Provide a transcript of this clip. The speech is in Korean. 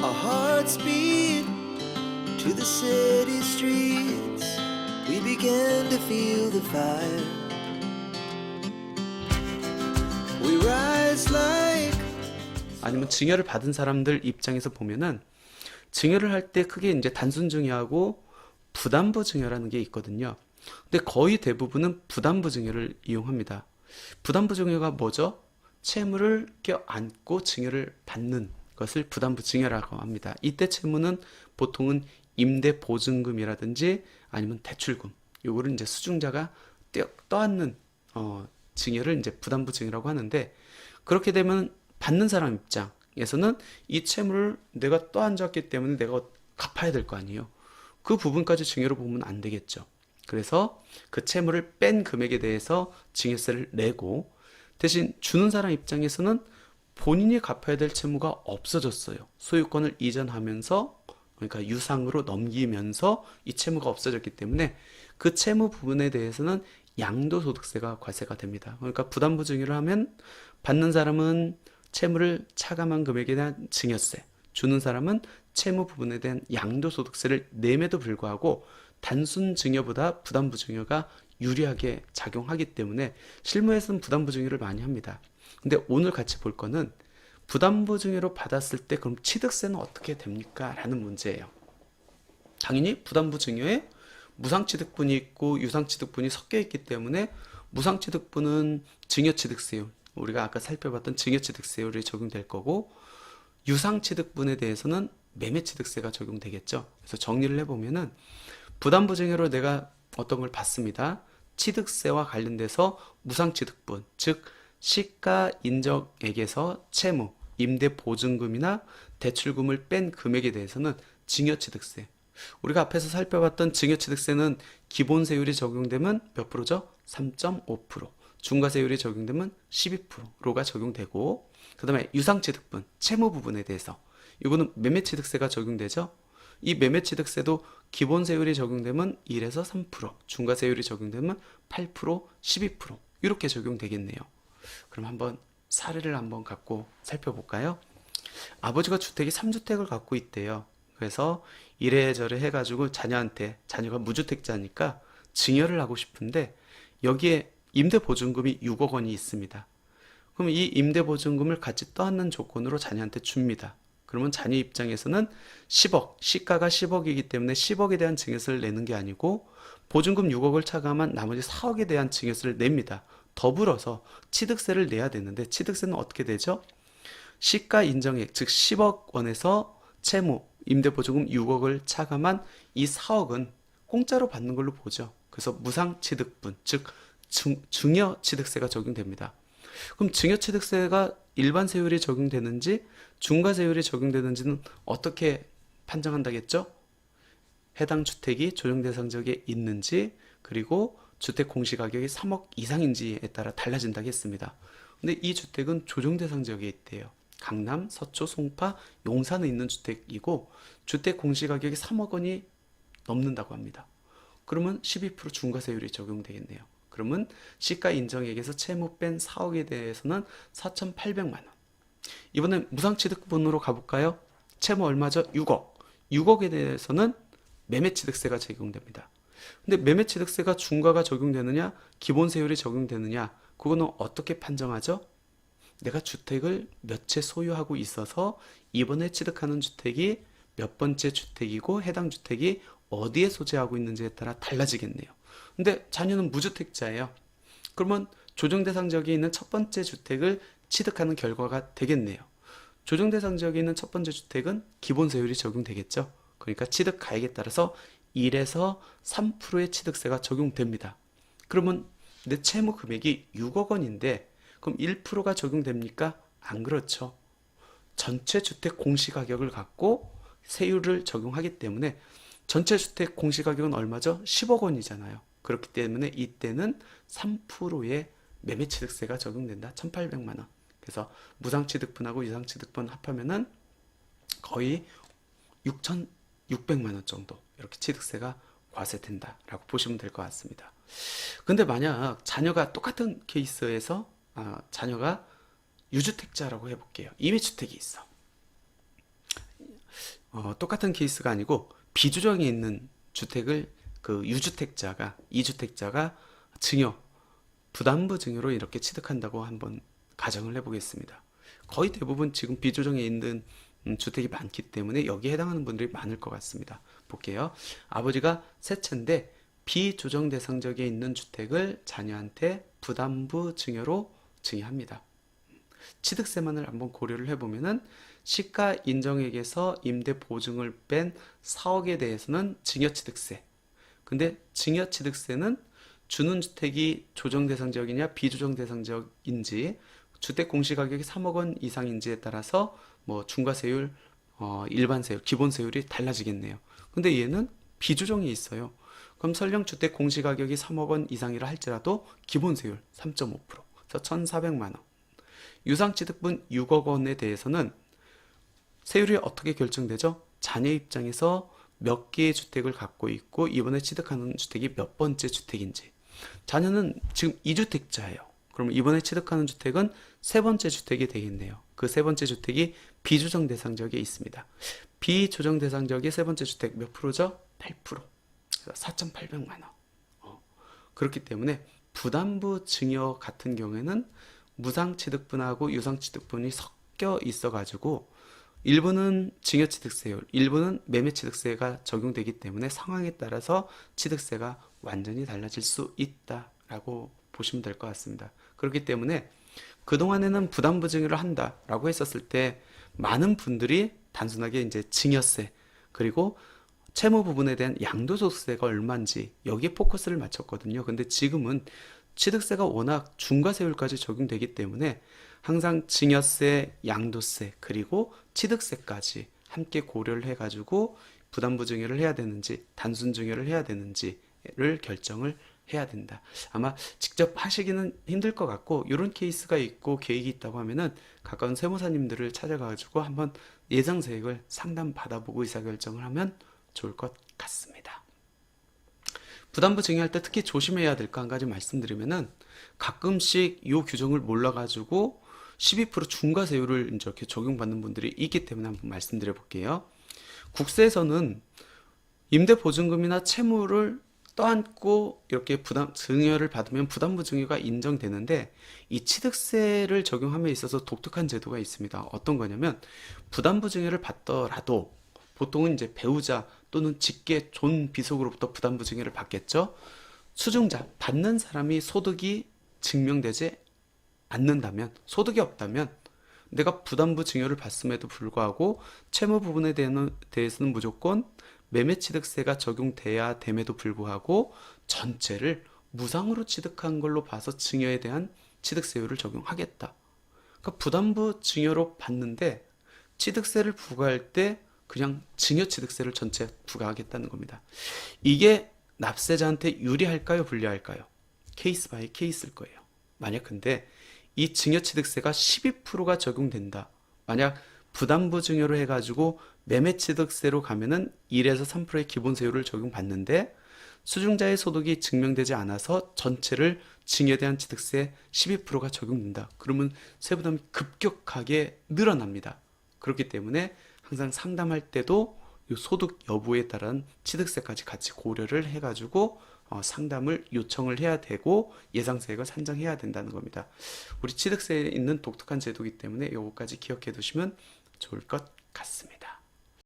Our hearts beat to the city streets. We began to feel the fire. We rise like 아니면 증여를 받은 사람들 입장에서 보면은 증여를 할 때 크게 이제 단순 증여하고 부담부 증여라는 게 있거든요. 근데 거의 대부분은 부담부 증여를 이용합니다. 부담부 증여가 뭐죠? 채무를 껴안고 증여를 받는 것을 부담부 증여라고 합니다. 이때 채무는 보통은 임대 보증금이라든지 아니면 대출금, 요거를 이제 수증자가 떠안는 증여를 이제 부담부 증여라고 하는데, 그렇게 되면 받는 사람 입장에서는 이 채무를 내가 떠안았기 때문에 내가 갚아야 될 거 아니에요. 그 부분까지 증여로 보면 안 되겠죠. 그래서 그 채무를 뺀 금액에 대해서 증여세를 내고, 대신 주는 사람 입장에서는 본인이 갚아야 될 채무가 없어졌어요. 소유권을 이전하면서, 그러니까 유상으로 넘기면서 이 채무가 없어졌기 때문에 그 채무 부분에 대해서는 양도소득세가 과세가 됩니다. 그러니까 부담부 증여를 하면 받는 사람은 채무를 차감한 금액에 대한 증여세, 주는 사람은 채무 부분에 대한 양도소득세를 내에도 불구하고 단순 증여보다 부담부 증여가 유리하게 작용하기 때문에 실무에서는 부담부 증여를 많이 합니다. 근데 오늘 같이 볼 거는 부담부 증여로 받았을 때 그럼 취득세는 어떻게 됩니까? 라는 문제예요. 당연히 부담부 증여에 무상취득분이 있고 유상취득분이 섞여 있기 때문에 무상취득분은 증여취득세율, 우리가 아까 살펴봤던 증여취득세율이 적용될 거고, 유상취득분에 대해서는 매매취득세가 적용되겠죠. 그래서 정리를 해보면은 부담부 증여로 내가 어떤 걸 받습니다. 취득세와 관련돼서 무상취득분, 즉 시가 인정액에서 채무, 임대 보증금이나 대출금을 뺀 금액에 대해서는 증여취득세. 우리가 앞에서 살펴봤던 증여취득세는 기본세율이 적용되면 몇 프로죠? 3.5%. 중과세율이 적용되면 12%가 적용되고, 그 다음에 유상취득분, 채무 부분에 대해서 이거는 매매취득세가 적용되죠. 이 매매취득세도 기본세율이 적용되면 1에서 3%, 중과세율이 적용되면 8%, 12% 이렇게 적용되겠네요. 그럼 한번 사례를 한번 갖고 살펴볼까요? 아버지가 주택이 3주택을 갖고 있대요. 그래서 이래저래 해가지고 자녀가 무주택자니까 증여를 하고 싶은데 여기에 임대보증금이 6억 원이 있습니다. 그럼 이 임대보증금을 같이 떠안는 조건으로 자녀한테 줍니다. 그러면 자녀 입장에서는 10억, 시가가 10억이기 때문에 10억에 대한 증여세를 내는 게 아니고 보증금 6억을 차감한 나머지 4억에 대한 증여세를 냅니다. 더불어서 취득세를 내야 되는데 취득세는 어떻게 되죠? 시가 인정액, 즉 10억 원에서 채무, 임대보증금 6억을 차감한 이 4억은 공짜로 받는 걸로 보죠. 그래서 무상취득분, 즉 증여취득세가 적용됩니다. 그럼 증여취득세가 일반 세율이 적용되는지 중과세율이 적용되는지는 어떻게 판정한다겠죠? 해당 주택이 조정대상 지역에 있는지, 그리고 주택 공시가격이 3억 이상인지에 따라 달라진다고 했습니다. 근데 이 주택은 조정대상 지역에 있대요. 강남, 서초, 송파, 용산에 있는 주택이고 주택 공시가격이 3억 원이 넘는다고 합니다. 그러면 12% 중과세율이 적용되겠네요. 그러면 시가 인정액에서 채무 뺀 4억에 대해서는 4,800만 원. 이번엔 무상취득분으로 가볼까요? 채무 얼마죠? 6억. 6억에 대해서는 매매취득세가 적용됩니다. 근데 매매취득세가 중과가 적용되느냐, 기본세율이 적용되느냐, 그거는 어떻게 판정하죠? 내가 주택을 몇 채 소유하고 있어서 이번에 취득하는 주택이 몇 번째 주택이고 해당 주택이 어디에 소재하고 있는지에 따라 달라지겠네요. 근데 자녀는 무주택자예요. 그러면 조정대상 지역에 있는 첫 번째 주택을 취득하는 결과가 되겠네요. 조정대상 지역에 있는 첫 번째 주택은 기본세율이 적용되겠죠. 그러니까 취득 가액에 따라서 1에서 3%의 취득세가 적용됩니다. 그러면 내 채무 금액이 6억 원인데 그럼 1%가 적용됩니까? 안 그렇죠. 전체 주택 공시가격을 갖고 세율을 적용하기 때문에 전체 주택 공시가격은 얼마죠? 10억 원이잖아요. 그렇기 때문에 이때는 3%의 매매취득세가 적용된다. 1,800만 원. 그래서 무상취득분하고 유상취득분 합하면은 거의 6,600만 원 정도 이렇게 취득세가 과세된다라고 보시면 될 것 같습니다. 근데 만약 자녀가 똑같은 케이스에서 자녀가 유주택자라고 해볼게요. 임대주택이 있어. 똑같은 케이스가 아니고 비주정에 있는 주택을 유주택자가, 이주택자가 증여, 부담부 증여로 이렇게 취득한다고 한번 가정을 해보겠습니다. 거의 대부분 지금 비조정에 있는 주택이 많기 때문에 여기에 해당하는 분들이 많을 것 같습니다. 볼게요. 아버지가 세 채인데 비조정 대상적에 있는 주택을 자녀한테 부담부 증여로 증여합니다. 취득세만을 한번 고려를 해보면은 시가 인정액에서 임대 보증을 뺀 4억에 대해서는 증여취득세. 근데 증여취득세는 주는 주택이 조정 대상지역이냐 비조정 대상지역인지 주택 공시가격이 3억 원 이상인지에 따라서 뭐 중과세율, 일반세율, 기본세율이 달라지겠네요. 근데 얘는 비조정이 있어요. 그럼 설령 주택 공시가격이 3억 원 이상이라 할지라도 기본세율 3.5%, 그래서 1,400만 원. 유상취득분 6억 원에 대해서는 세율이 어떻게 결정되죠? 자녀 입장에서 몇 개의 주택을 갖고 있고 이번에 취득하는 주택이 몇 번째 주택인지. 자녀는 지금 2주택자예요. 그럼 이번에 취득하는 주택은 세 번째 주택이 되겠네요. 그 세 번째 주택이 비조정 대상지역에 있습니다. 비조정 대상지역의 세 번째 주택 몇 프로죠? 8%. 4,800만 원. 그렇기 때문에 부담부 증여 같은 경우에는 무상취득분하고 유상취득분이 섞여 있어가지고 일부는 증여취득세율, 일부는 매매취득세가 적용되기 때문에 상황에 따라서 취득세가 완전히 달라질 수 있다라고 보시면 될 것 같습니다. 그렇기 때문에 그동안에는 부담부 증여를 한다라고 했었을 때 많은 분들이 단순하게 이제 증여세 그리고 채무 부분에 대한 양도소득세가 얼마인지 여기에 포커스를 맞췄거든요. 근데 지금은 취득세가 워낙 중과세율까지 적용되기 때문에 항상 증여세, 양도세 그리고 취득세까지 함께 고려를 해가지고 부담부 증여를 해야 되는지 단순 증여를 해야 되는지를 결정을 해야 된다. 아마 직접 하시기는 힘들 것 같고 이런 케이스가 있고 계획이 있다고 하면은 가까운 세무사님들을 찾아가지고 한번 예상세액을 상담 받아보고 의사결정을 하면 좋을 것 같습니다. 부담부 증여할 때 특히 조심해야 될 거 한 가지 말씀드리면은 가끔씩 이 규정을 몰라가지고 12% 중과세율을 이렇게 적용받는 분들이 있기 때문에 한번 말씀드려 볼게요. 국세에서는 임대보증금이나 채무를 떠안고 이렇게 증여를 받으면 부담부 증여가 인정되는데 이 취득세를 적용함에 있어서 독특한 제도가 있습니다. 어떤 거냐면 부담부 증여를 받더라도 보통은 이제 배우자 또는 직계 존비속으로부터 부담부 증여를 받겠죠. 수증자 받는 사람이 소득이 증명되지 않는다면 소득이 없다면 내가 부담부 증여를 받음에도 불구하고 채무 부분에 대해서는 무조건 매매취득세가 적용돼야 됨에도 불구하고 전체를 무상으로 취득한 걸로 봐서 증여에 대한 취득세율을 적용하겠다. 그러니까 부담부 증여로 받는데 취득세를 부과할 때 그냥 증여취득세를 전체 부과하겠다는 겁니다. 이게 납세자한테 유리할까요? 불리할까요? 케이스 바이 케이스일 거예요. 만약 근데 이 증여취득세가 12%가 적용된다. 만약 부담부 증여로 해가지고 매매취득세로 가면은 1에서 3%의 기본세율을 적용받는데 수증자의 소득이 증명되지 않아서 전체를 증여에 대한 취득세 12%가 적용된다. 그러면 세부담이 급격하게 늘어납니다. 그렇기 때문에 항상 상담할 때도 이 소득 여부에 따른 취득세까지 같이 고려를 해가지고 상담을 요청을 해야 되고 예상세액을 산정해야 된다는 겁니다. 우리 취득세에 있는 독특한 제도이기 때문에 이거까지 기억해 두시면 좋을 것 같습니다.